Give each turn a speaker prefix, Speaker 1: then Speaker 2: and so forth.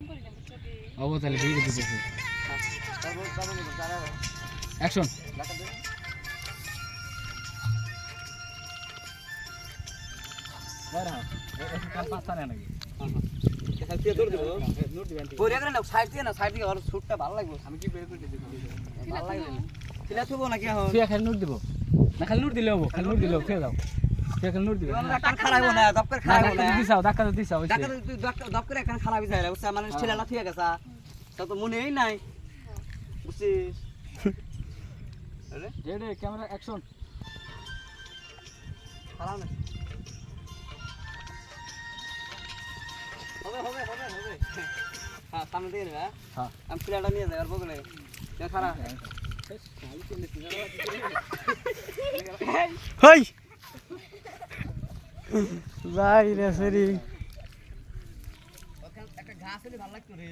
Speaker 1: ও তাহলে ঠিক আছে অ্যাকশন
Speaker 2: ভালো লাগবে আমি কি বের করে দিবো ভালো লাগবে না খিলা থবো নাকি এখন
Speaker 1: তুই খালি নোট দিব না খালি নোট দিলে হবো খালি নোট দিলে ফেলে দাও তুই খালি নোট দিবে
Speaker 2: ডাক্তার খারাইবো না ডক্টর খারাইবো না
Speaker 1: ডাক্তার দিছাও
Speaker 2: ডাক্তার তুই ডক্টর এখন খারাপ হইছে বুঝছ মানে ছেলেটা ঠিক আছে তা তো মনেই নাই বুঝছিস আরে
Speaker 1: রেডি ক্যামেরা অ্যাকশন
Speaker 2: খারাপ না হবে হবে হবে হবে হ্যাঁ সামনে দিয়ে নেবে
Speaker 1: হ্যাঁ
Speaker 2: আমি ছেলেটা নিয়ে যাই আর বগলে খারাপ
Speaker 3: হই যাই রে সরি
Speaker 2: একটা ঘাস হলে ভালো লাগতো রে